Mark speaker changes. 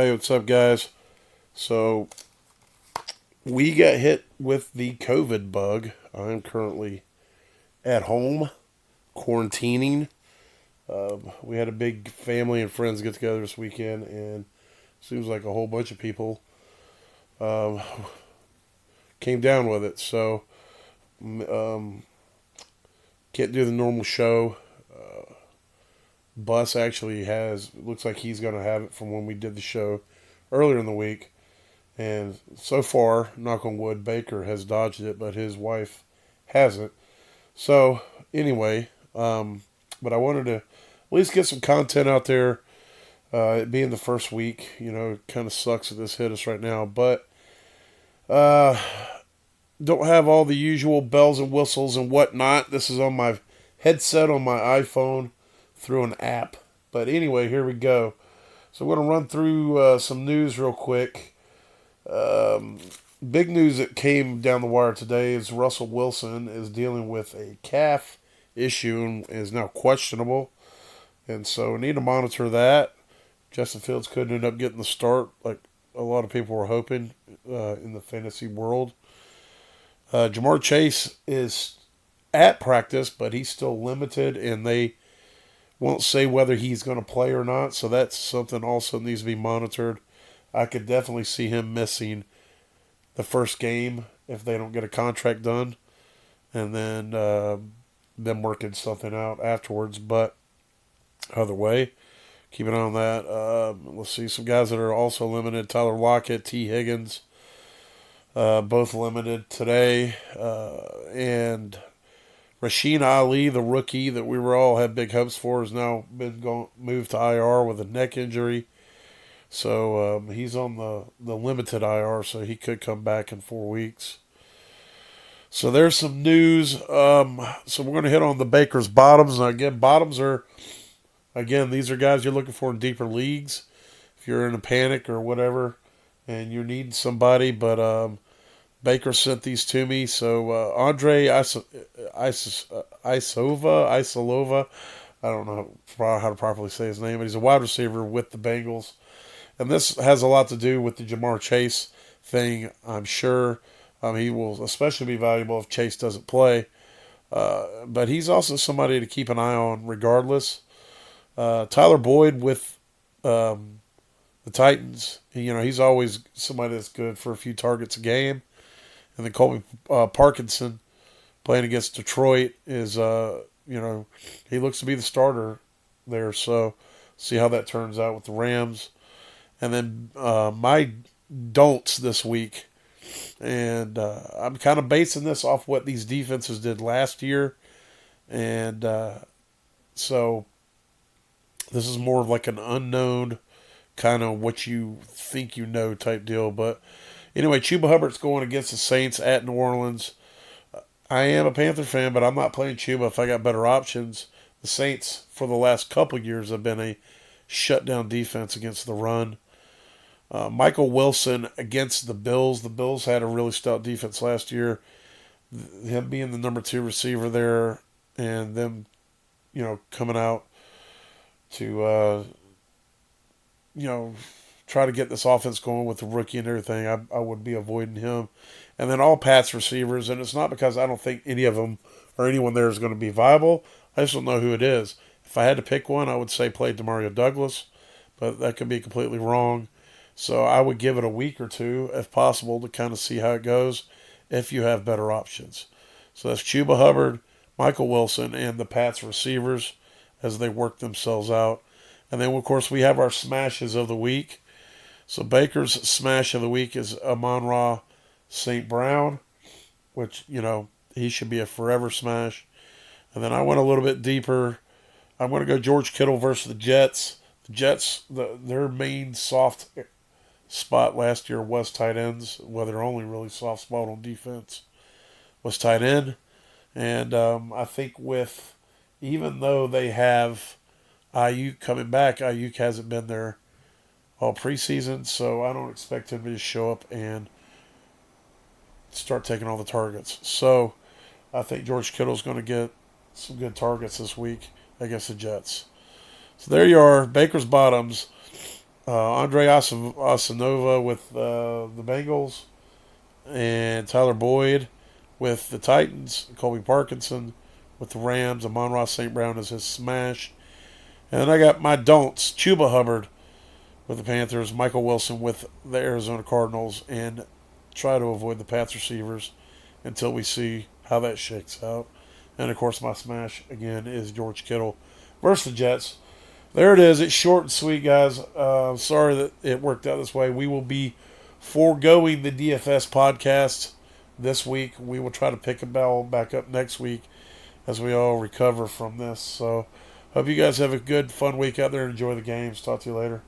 Speaker 1: Hey, what's up, guys? So, we got hit with the COVID bug. I'm currently at home, quarantining. We had a big family and friends get together this weekend, and seems like a whole bunch of people um, came down with it. So, um, can't do the normal show. Bus actually looks like he's going to have it from when we did the show earlier in the week. And so far, knock on wood, Baker has dodged it, but his wife hasn't. So, anyway, but I wanted to at least get some content out there. It being the first week, it kind of sucks that this hit us right now, but uh, don't have all the usual bells and whistles and whatnot. This is on my headset on my iPhone through an app. But anyway, here we go. So, I'm going to run through some news real quick. Um, Big news that came down the wire today is Russell Wilson is dealing with a calf issue and is now questionable. And so we need to monitor that. Justin Fields couldn't end up getting the start like a lot of people were hoping in the fantasy world. Jamar Chase is at practice, but he's still limited, and they won't say whether he's going to play or not. So that's something also needs to be monitored. I could definitely see him missing the first game if they don't get a contract done, and then them working something out afterwards. But either way, keep an eye on that. Let's see some guys that are also limited: Tyler Lockett, T. Higgins, both limited today, and Rasheen Ali, the rookie that we were all had big hopes for, has now been moved to IR with a neck injury. So he's on the limited IR, so he could come back in 4 weeks. So there's some news. So we're going to hit on the Baker's bottoms. Now, again, these are guys you're looking for in deeper leagues. If you're in a panic or whatever and you're needing somebody, but Baker sent these to me. So Andre Isilova, I don't know how to properly say his name, but he's a wide receiver with the Bengals. And this has a lot to do with the Jamar Chase thing, I'm sure. He will especially be valuable if Chase doesn't play. But he's also somebody to keep an eye on regardless. Tyler Boyd with the Titans, he's always somebody that's good for a few targets a game. And then Colby Parkinson playing against Detroit is, he looks to be the starter there. So see how that turns out with the Rams. And then my don'ts this week, and I'm kind of basing this off what these defenses did last year, and so this is more of like an unknown kind of what you think you know type deal. But anyway, Chuba Hubbard's going against the Saints at New Orleans. I am a Panther fan, but I'm not playing Chuba if I got better options. The Saints, for the last couple of years, have been a shutdown defense against the run. Michael Wilson against the Bills. The Bills had a really stout defense last year. Him being the number 2 receiver there, and them, coming out to, try to get this offense going with the rookie and everything. I would be avoiding him. And then all Pats receivers, and it's not because I don't think any of them or anyone there is going to be viable. I just don't know who it is. If I had to pick one, I would say play Demario Douglas, but that could be completely wrong. So I would give it a week or two, if possible, to kind of see how it goes if you have better options. So that's Chuba Hubbard, Michael Wilson, and the Pats receivers as they work themselves out. And then, of course, we have our smashes of the week. So Baker's smash of the week is Amon-Ra St. Brown, which, he should be a forever smash. And then I went a little bit deeper. I'm going to go George Kittle versus the Jets. The Jets, their main soft spot last year was tight ends. Well, their only really soft spot on defense was tight end. And I think even though they have Ayuk coming back, Ayuk hasn't been there all preseason, so I don't expect him to just show up and start taking all the targets. So I think George Kittle's going to get some good targets this week against the Jets. So there you are, Baker's bottoms. Andre Asanova with the Bengals, and Tyler Boyd with the Titans. Colby Parkinson with the Rams. Amon-Ra St. Brown is his smash. And then I got my don'ts. Chuba Hubbard with the Panthers. Michael Wilson with the Arizona Cardinals. And try to avoid the Pats receivers until we see how that shakes out. And, of course, my smash, again, is George Kittle versus the Jets. There it is. It's short and sweet, guys. Sorry that it worked out this way. We will be foregoing the DFS podcast this week. We will try to pick a ball back up next week as we all recover from this. So, hope you guys have a good, fun week out there. Enjoy the games. Talk to you later.